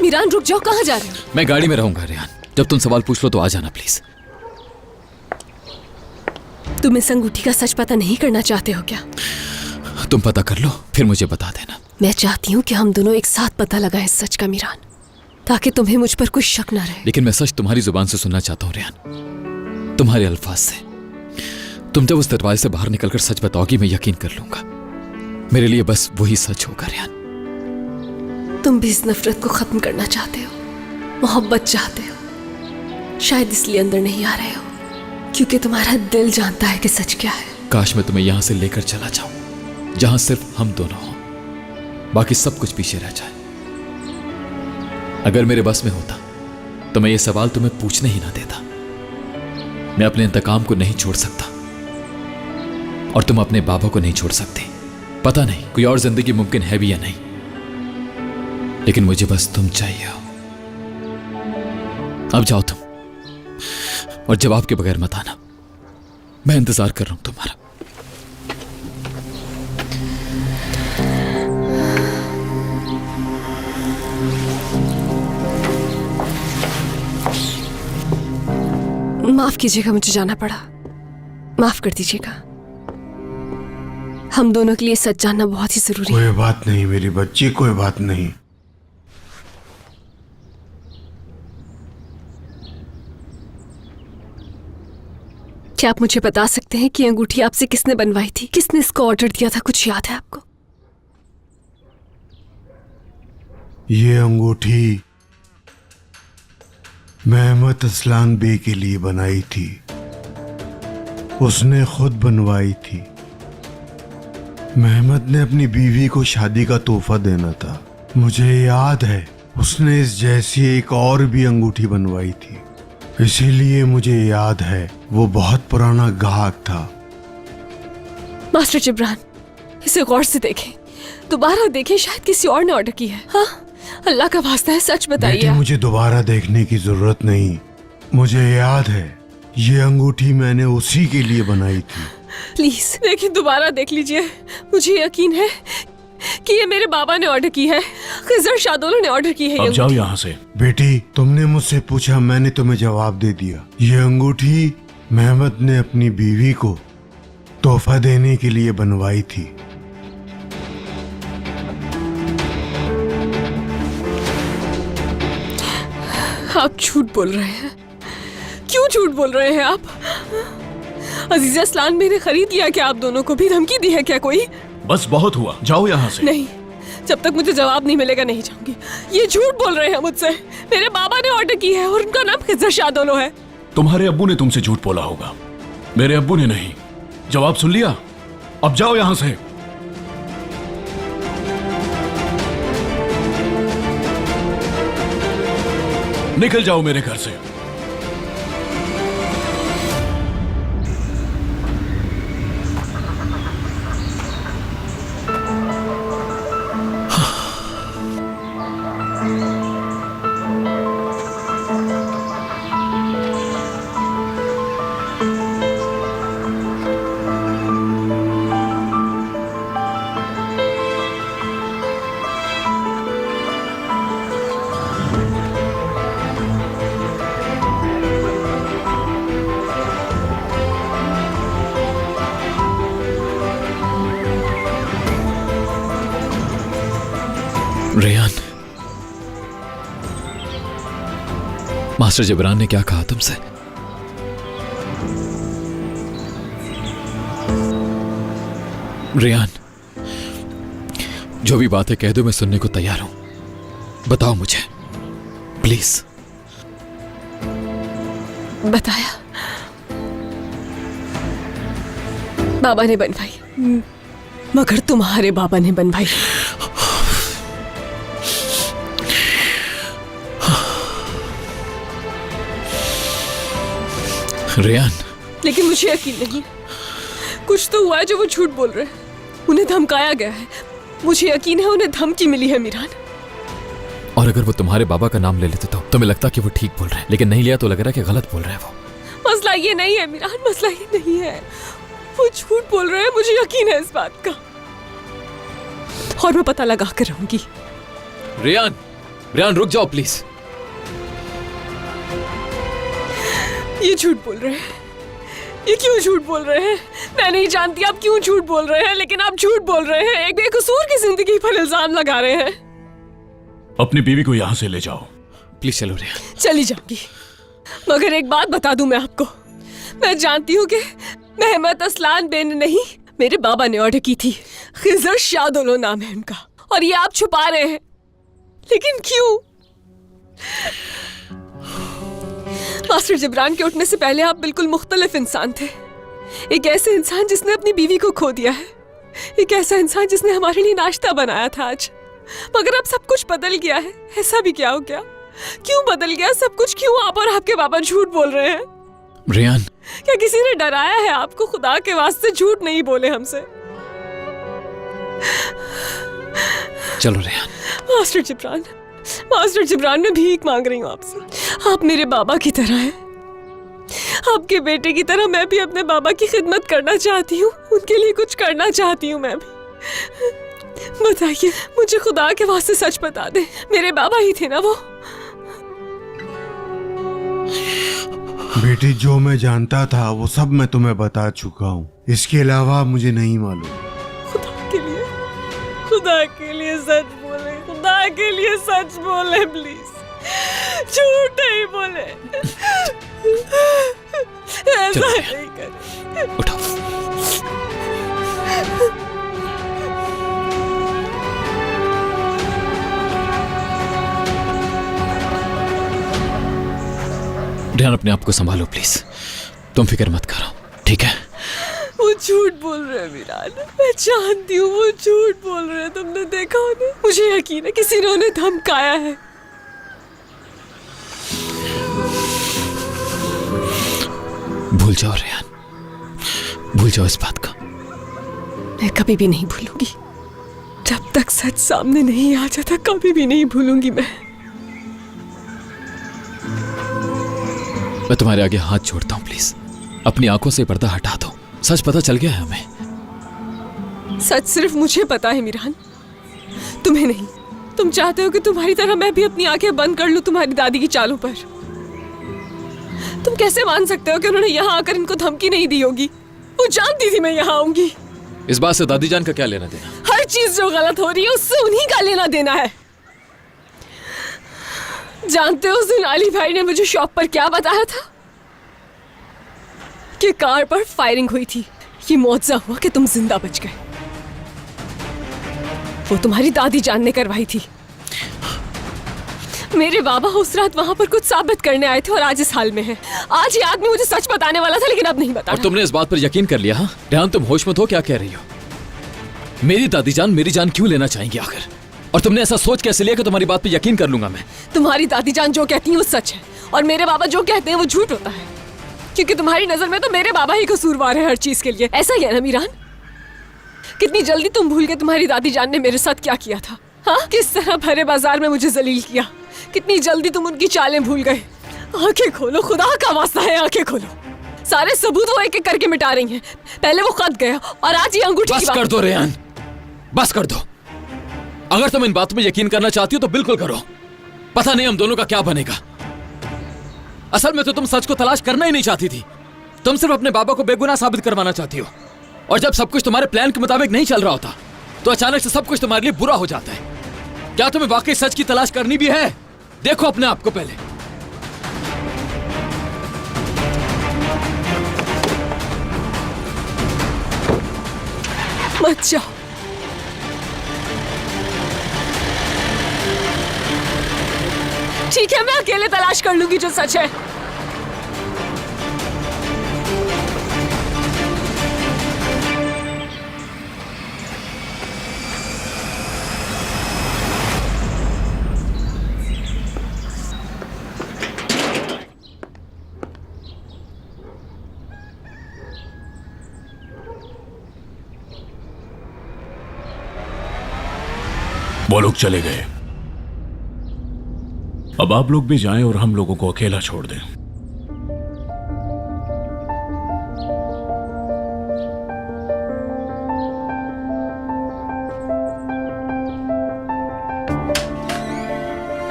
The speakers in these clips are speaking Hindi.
मीरान रुक जाओ, कहाँ जा रहे हो? मैं गाड़ी में रहूंगा रेहान, जब तुम सवाल पूछ लो तो आ जाना प्लीज। तुम इस अंगूठी का सच पता नहीं करना चाहते हो क्या? तुम पता कर लो फिर मुझे बता देना। मैं चाहती हूँ कि हम दोनों एक साथ पता लगाएं इस सच का मीरान, ताकि तुम्हें मुझ पर कुछ शक ना रहे। लेकिन मैं सच तुम्हारी जुबान से सुनना चाहता हूँ रेहान, तुम्हारे अल्फाज से। तुम जब उस दरवाजे से बाहर निकलकर सच बताओगी मैं यकीन कर लूंगा। मेरे लिए बस वही सच होगा रेहान। तुम भी इस नफरत को खत्म करना चाहते हो, मोहब्बत चाहते हो। शायद इसलिए अंदर नहीं आ रहे हो क्योंकि तुम्हारा दिल जानता है कि सच क्या है। काश मैं तुम्हें यहां से लेकर चला जाऊं जहां सिर्फ हम दोनों हों, बाकी सब कुछ पीछे रह जाए। अगर मेरे बस में होता तो मैं ये सवाल तुम्हें पूछने ही ना देता। मैं अपने इंतकाम को नहीं छोड़ सकता और तुम अपने बाबा को नहीं छोड़ सकते। पता नहीं कोई और जिंदगी मुमकिन है भी या नहीं, लेकिन मुझे बस तुम चाहिए हो। अब जाओ तुम, और जवाब के बगैर मत आना। मैं इंतजार कर रहा हूं तुम्हारा। माफ कीजिएगा, मुझे जाना पड़ा, माफ कर दीजिएगा। हम दोनों के लिए सच जानना बहुत ही जरूरी है। कोई बात नहीं मेरी बच्ची, कोई बात नहीं। क्या आप मुझे बता सकते हैं कि अंगूठी आपसे किसने बनवाई थी? किसने इसको ऑर्डर दिया था? कुछ याद है आपको? ये अंगूठी मेहमद असलान बे के लिए बनाई थी, उसने खुद बनवाई थी। मेहमद ने अपनी बीवी को शादी का तोहफा देना था। मुझे याद है उसने इस जैसी एक और भी अंगूठी बनवाई थी, इसीलिए मुझे याद है वो बहुत पुराना गाहक था। मास्टर जिब्रान, इसे गौर से देखें, दोबारा देखें, शायद किसी और ने ऑर्डर की है। हाँ, अल्लाह का वास्ता है, सच बताइए। मुझे दोबारा देखने की जरूरत नहीं, मुझे याद है ये अंगूठी मैंने उसी के लिए बनाई थी। प्लीज देखिए, दोबारा देख लीजिए। मुझे यकीन है कि ये मेरे बाबा ने ऑर्डर की है, खिजर शादोलो ने ऑर्डर की है। अब जाओ यहाँ से। बेटी, तुमने मुझसे पूछा, मैंने तुम्हें जवाब दे दिया। ये अंगूठी मेहमद ने अपनी बीवी को तोहफा देने के लिए बनवाई थी। आप झूठ बोल रहे हैं। क्यों झूठ बोल रहे हैं आप? अजीजा असलान मैंने खरीद लिया क्या? आप दोनों को भी धमकी दी है क्या कोई? बस बहुत हुआ, जाओ यहाँ से। नहीं, जब तक मुझे जवाब नहीं मिलेगा नहीं जाऊंगी। ये झूठ बोल रहे हैं मुझसे। मेरे बाबा ने ऑर्डर की है और उनका नाम खिजर शादोलो है। तुम्हारे अब्बू ने तुमसे झूठ बोला होगा, मेरे अब्बू ने नहीं। जवाब सुन लिया, अब जाओ यहाँ से। निकल जाओ मेरे घर से। रेहान, मास्टर जिब्रान ने क्या कहा तुमसे? रेहान, जो भी बात है कह दो, मैं सुनने को तैयार हूं। बताओ मुझे प्लीज। बताया, बाबा ने बनवाई, मगर तुम्हारे बाबा ने बनवाई। रेहान, लेकिन मुझे यकीन नहीं, कुछ तो हुआ है जो वो झूठ बोल रहे हैं। उन्हें धमकाया गया है, मुझे यकीन है उन्हें धमकी मिली है मीरान। और अगर वो तुम्हारे बाबा का नाम ले लेते तो तुम्हें लगता कि वो ठीक बोल रहे हैं, लेकिन नहीं लिया तो लग रहा है कि गलत बोल रहे हैं वो। मसला ये नहीं है मीरान, मसला ये नहीं है। वो झूठ बोल रहे हैं, मुझे यकीन है इस बात का, और मैं पता लगा कर रहूंगी। रेहान, रेहान रुक जाओ प्लीज। ये झूठ बोल रहे हैं। ये क्यों झूठ बोल रहे हैं? मैं नहीं जानती आप क्यों झूठ बोल रहे हैं, लेकिन आप झूठ बोल रहे हैं। एक बेकसूर की जिंदगी पर इल्जाम लगा रहे हैं। अपनी बीवी को यहां से ले जाओ। प्लीज चलो रेहान। चली जाऊंगी, मगर एक बात बता दूं मैं आपको, मैं जानती हूँ कि मेहमत असलान बेन नहीं, मेरे बाबा ने ऑर्डर की थी। खिजर शादोलो नाम है उनका, और ये आप छुपा रहे हैं। लेकिन क्यों? मास्टर जिब्रान के उठने से पहले आप बिल्कुल मुख्तलिफ इंसान थे। एक ऐसे इंसान जिसने अपनी बीवी को खो दिया है, एक ऐसा इंसान जिसने हमारे लिए नाश्ता बनाया था आज। मगर अब सब कुछ बदल गया है। ऐसा भी क्या हो गया? क्यों बदल गया सब कुछ? क्यों आप और आपके बाबा झूठ बोल रहे हैं? रेहान, क्या किसी ने डराया है आपको? खुदा के वास्ते झूठ नहीं बोले हमसे। चलो रेहान। मास्टर जिब्रान, मास्टर जिब्रान, मैं भीख मांग रही हूँ आपसे। आप मेरे बाबा की तरह हैं। आपके बेटे की तरह मैं भी अपने बाबा की खिदमत करना चाहती हूँ, उनके लिए कुछ करना चाहती हूँ मैं भी। बताइए मुझे, खुदा के वास्ते सच बता दे, मेरे बाबा ही थे ना वो? बेटी, जो मैं जानता था वो सब मैं तुम्हें बता चुका हूँ। इसके अलावा मुझे नहीं मालूम। खुदा के लिए सच बोले, खुदा के लिए सच बोले प्लीज, झूठ नहीं बोले। ऐसा नहीं करे। उठो। रेहान, अपने आप को संभालो प्लीज। तुम फिक्र मत करो, ठीक है? वो झूठ बोल रहे हैं मिरान, मैं जानती हूँ वो झूठ बोल रहे हैं। तुमने देखा उन्हें? मुझे यकीन है किसी ने उन्हें धमकाया है। भूल जाओ रेहान, भूल जाओ इस बात का। मैं कभी भी नहीं भूलूंगी, जब तक सच सामने नहीं आ जाता। कभी भी नहीं भूलूंगी मैं तुम्हारे आगे हाथ छोड़ता हूं, प्लीज अपनी आंखों से पर्दा हटा दो। सच पता चल गया है हमें। सच सिर्फ मुझे पता है मिरान, तुम्हें नहीं। तुम चाहते हो कि तुम्हारी तरह मैं भी अपनी आंखें बंद कर लूं तुम्हारी दादी की चालों पर। तुम कैसे मान सकते हो कि उन्होंने यहाँ आकर इनको धमकी नहीं दी होगी? वो जानती थी मैं यहाँ आऊंगी। इस बात से दादी जान का क्या लेना देना? हर चीज जो गलत हो रही है उससे उन्हीं का लेना देना है। जानते हो उस दिन अली भाई ने मुझे शॉप पर क्या बताया था? कि कार पर फायरिंग हुई थी। ये मुआवजा हुआ कि तुम जिंदा बच गए। वो तुम्हारी दादी जान ने करवाई थी। मेरे बाबा उस रात वहां पर कुछ साबित करने आए थे और आज इस हाल में है। आज ये आदमी मुझे सच बताने वाला था, लेकिन अब नहीं बता। और तुमने इस बात पर यकीन कर लिया? हाँ रेहान, तुम होश में हो? क्या कह रही हो? मेरी दादी जान मेरी जान क्यों लेना चाहेंगी आखिर? और तुमने ऐसा सोच कैसे लिया कि तुम्हारी बात पे यकीन कर लूंगा मैं? तुम्हारी दादी जान जो कहती है वो सच है, और मेरे बाबा जो कहते हैं वो झूठ होता है। क्योंकि तुम्हारी नजर में तो मेरे बाबा ही कसूरवार है हर चीज के लिए। ऐसा ही है ना मीरान? कितनी जल्दी तुम भूल गए तुम्हारी दादी जान ने मेरे साथ क्या किया था? हाँ, किस तरह भरे बाजार में मुझे जलील किया। कितनी जल्दी तुम उनकी चालें भूल गए। आंखें खोलो, खुदा का वास्ता है आंखें खोलो। सारे सबूत वो एक एक करके मिटा रही हैं। पहले वो खत गया और आज ये अंगूठी की बस बात। कर दो रेहान, बस कर दो। अगर तुम इन बातों में यकीन करना चाहती हो तो बिल्कुल करो। पता नहीं हम दोनों का क्या बनेगा। असल में तो तुम सच को तलाश करना ही नहीं चाहती थी। तुम सिर्फ अपने बाबा को बेगुनाह साबित करवाना चाहती हो। और जब सब कुछ तुम्हारे प्लान के मुताबिक नहीं चल रहा होता तो अचानक से सब कुछ तुम्हारे लिए बुरा हो जाता है। क्या तुम्हें वाकई सच की तलाश करनी भी है? देखो अपने आप को पहले। मत जाओ। ठीक है, मैं अकेले तलाश कर लूंगी जो सच है। वो लोग चले गए। अब आप लोग भी जाएं और हम लोगों को अकेला छोड़ दें।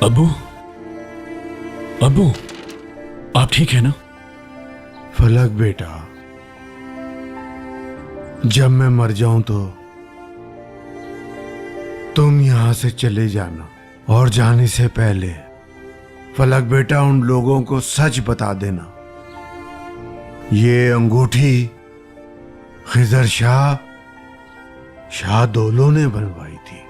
अब्बू, अब्बू, आप ठीक है ना? फलक बेटा, जब मैं मर जाऊं तो तुम यहां से चले जाना, और जाने से पहले फलक बेटा उन लोगों को सच बता देना। ये अंगूठी खिजर शाह दोलो ने बनवाई थी।